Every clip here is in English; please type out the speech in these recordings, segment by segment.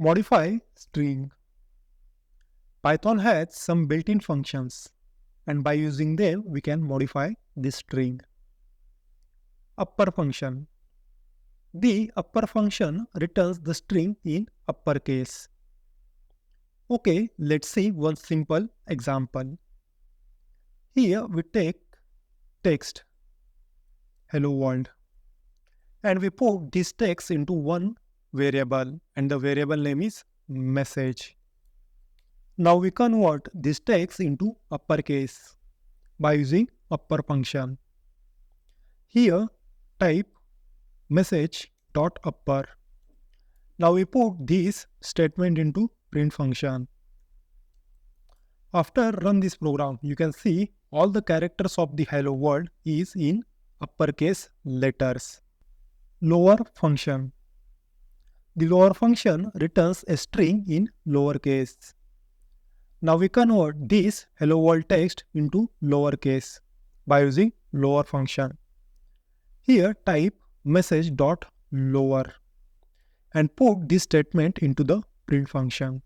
Modify string. Python has some built-in functions, and by using them, we can modify this string. Upper function. The upper function returns the string in uppercase. Okay, let's see one simple example. Here we take text, hello world, and we put this text into one variable, and the variable name is message. Now we convert this text into uppercase by using upper function. Here type message.upper. Now we put this statement into print function. After run this program, you can see all the characters of the hello world is in uppercase letters. Lower function. The lower function returns a string in lowercase. Now we convert this hello world text into lowercase by using lower function. Here type message.lower and put this statement into the print function.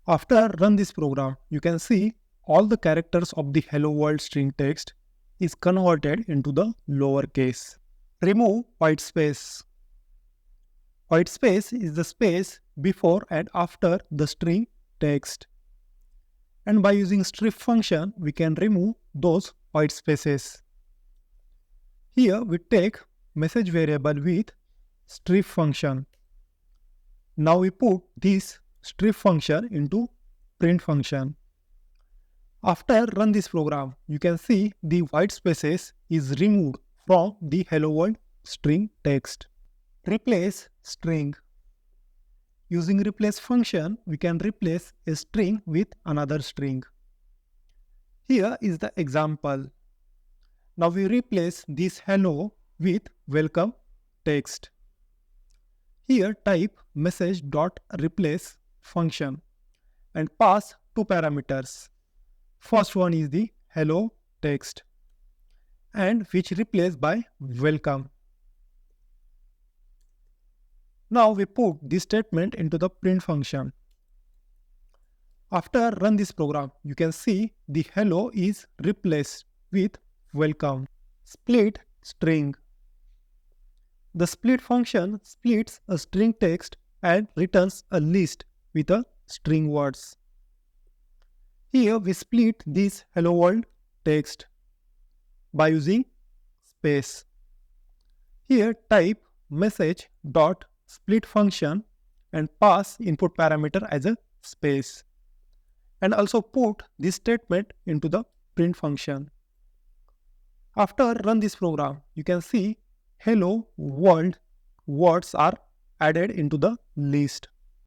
After run this program, you can see all the characters of the hello world string text is converted into the lowercase. Remove white space. White space is the space before and after the string text. And by using strip function, we can remove those white spaces. Here we take message variable with strip function. Now we put this strip function into print function. After run this program, you can see the white spaces is removed from the hello world string text. Replace string. Using replace function, we can replace a string with another string. Here is the example. Now we replace this hello with welcome text. Here type message.replace function and pass two parameters. First one is the hello text and which replaced by welcome. Now we put this statement into the print function. After run this program, you can see the hello is replaced with welcome. Split string. The split function splits a string text and returns a list with a string words. Here we split this hello world text by using space. Here type message.split function and pass input parameter as a space. And also put this statement into the print function. After run this program, you can see hello world words are added into the list.